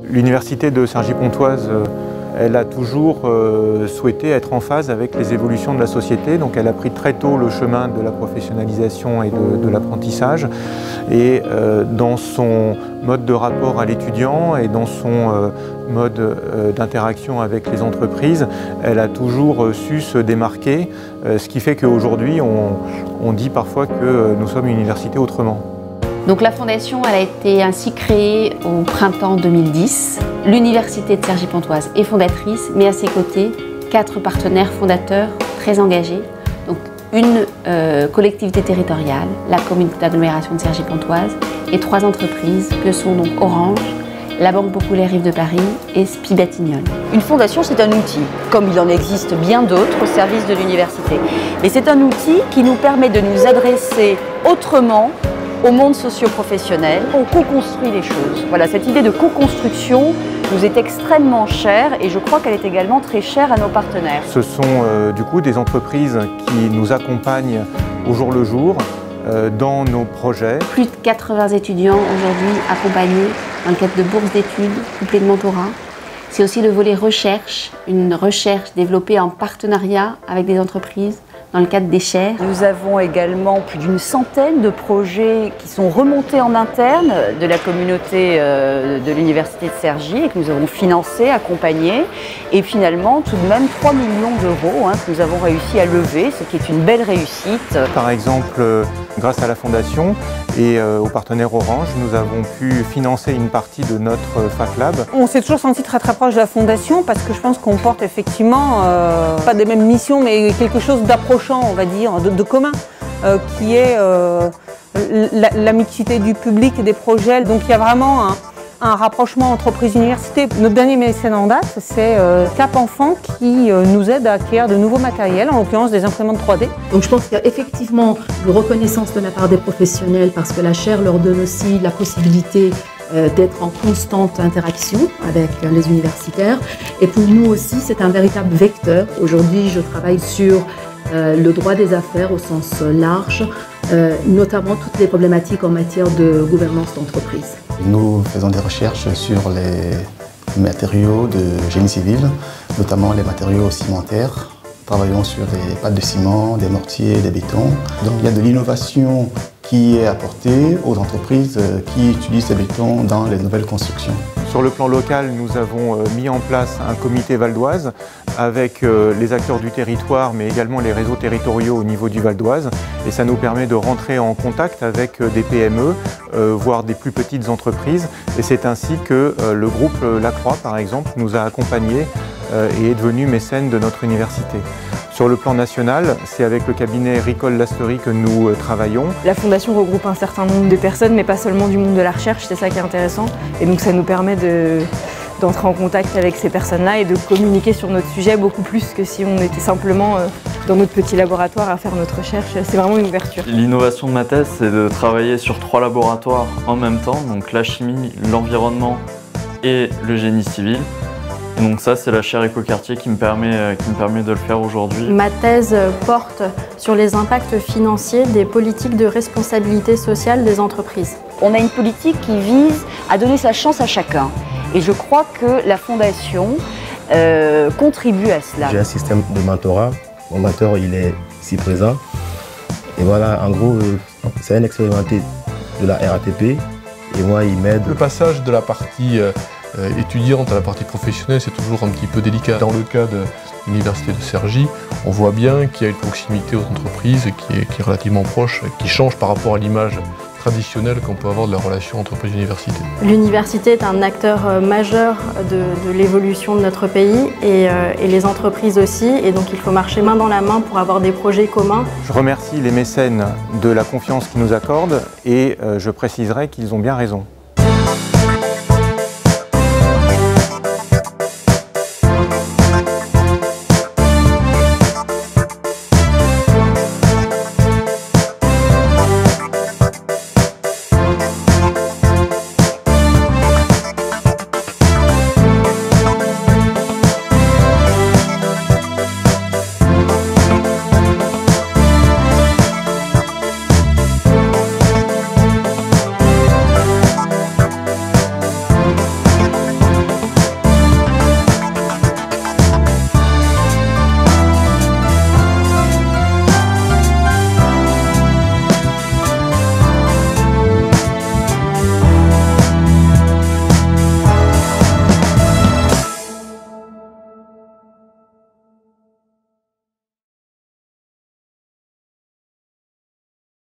L'université de Cergy-Pontoise, elle a toujours souhaité être en phase avec les évolutions de la société. Donc elle a pris très tôt le chemin de la professionnalisation et de l'apprentissage. Et dans son mode de rapport à l'étudiant et dans son mode d'interaction avec les entreprises, elle a toujours su se démarquer, ce qui fait qu'aujourd'hui, on dit parfois que nous sommes une université autrement. Donc la fondation elle a été ainsi créée au printemps 2010. L'université de Cergy-Pontoise est fondatrice, mais à ses côtés, 4 partenaires fondateurs très engagés. Donc une collectivité territoriale, la communauté d'agglomération de Cergy-Pontoise, et 3 entreprises que sont donc Orange, la Banque Populaire Rive de Paris et SPI Batignolles. Une fondation, c'est un outil, comme il en existe bien d'autres au service de l'université. Mais c'est un outil qui nous permet de nous adresser autrement au monde socio-professionnel. On co-construit les choses. Voilà, cette idée de co-construction nous est extrêmement chère et je crois qu'elle est également très chère à nos partenaires. Ce sont du coup des entreprises qui nous accompagnent au jour le jour dans nos projets. Plus de 80 étudiants aujourd'hui accompagnés dans le cadre de bourses d'études, couplées de mentorat. C'est aussi le volet recherche, une recherche développée en partenariat avec des entreprises dans le cadre des chaires. Nous avons également plus d'une centaine de projets qui sont remontés en interne de la communauté de l'université de Cergy et que nous avons financés, accompagnés. Et finalement, tout de même 3 millions d'euros que nous avons réussi à lever, ce qui est une belle réussite. Par exemple, grâce à la Fondation et au partenaire Orange, nous avons pu financer une partie de notre FacLab. On s'est toujours senti très proche de la Fondation parce que je pense qu'on porte effectivement, pas des mêmes missions, mais quelque chose d'approchant, on va dire, de commun, qui est l'amitié du public et des projets. Donc il y a vraiment un rapprochement entreprise-université. Notre dernier mécène en date, c'est Cap Enfant qui nous aide à acquérir de nouveaux matériels, en l'occurrence des imprimantes 3D. Donc je pense qu'il y a effectivement une reconnaissance de la part des professionnels parce que la chaire leur donne aussi la possibilité d'être en constante interaction avec les universitaires. Et pour nous aussi, c'est un véritable vecteur. Aujourd'hui, je travaille sur le droit des affaires au sens large, notamment toutes les problématiques en matière de gouvernance d'entreprise. Nous faisons des recherches sur les matériaux de génie civil, notamment les matériaux cimentaires. Travaillons sur des pâtes de ciment, des mortiers, des bétons. Donc il y a de l'innovation qui est apportée aux entreprises qui utilisent ces bétons dans les nouvelles constructions. Sur le plan local, nous avons mis en place un comité Val d'Oise avec les acteurs du territoire, mais également les réseaux territoriaux au niveau du Val d'Oise. Et ça nous permet de rentrer en contact avec des PME, voire des plus petites entreprises. Et c'est ainsi que le groupe Lacroix, par exemple, nous a accompagnés et est devenu mécène de notre université. Sur le plan national, c'est avec le cabinet Ricol-Lasterie que nous travaillons. La Fondation regroupe un certain nombre de personnes, mais pas seulement du monde de la recherche, c'est ça qui est intéressant. Et donc ça nous permet d'entrer en contact avec ces personnes-là et de communiquer sur notre sujet beaucoup plus que si on était simplement dans notre petit laboratoire à faire notre recherche. C'est vraiment une ouverture. L'innovation de ma thèse, c'est de travailler sur 3 laboratoires en même temps, donc la chimie, l'environnement et le génie civil. Et donc ça, c'est la chaire Écoquartier qui me permet de le faire aujourd'hui. Ma thèse porte sur les impacts financiers des politiques de responsabilité sociale des entreprises. On a une politique qui vise à donner sa chance à chacun. Et je crois que la Fondation contribue à cela. J'ai un système de mentorat. Mon mentor, il est ici présent. Et voilà, en gros, c'est un expérimenté de la RATP. Et moi, il m'aide. Le passage de la partie étudiante à la partie professionnelle, c'est toujours un petit peu délicat. Dans le cas de l'université de Cergy, on voit bien qu'il y a une proximité aux entreprises qui est relativement proche, qui change par rapport à l'image traditionnelle qu'on peut avoir de la relation entreprise-université. L'université est un acteur majeur de l'évolution de notre pays et les entreprises aussi, et donc il faut marcher main dans la main pour avoir des projets communs. Je remercie les mécènes de la confiance qu'ils nous accordent et je préciserai qu'ils ont bien raison.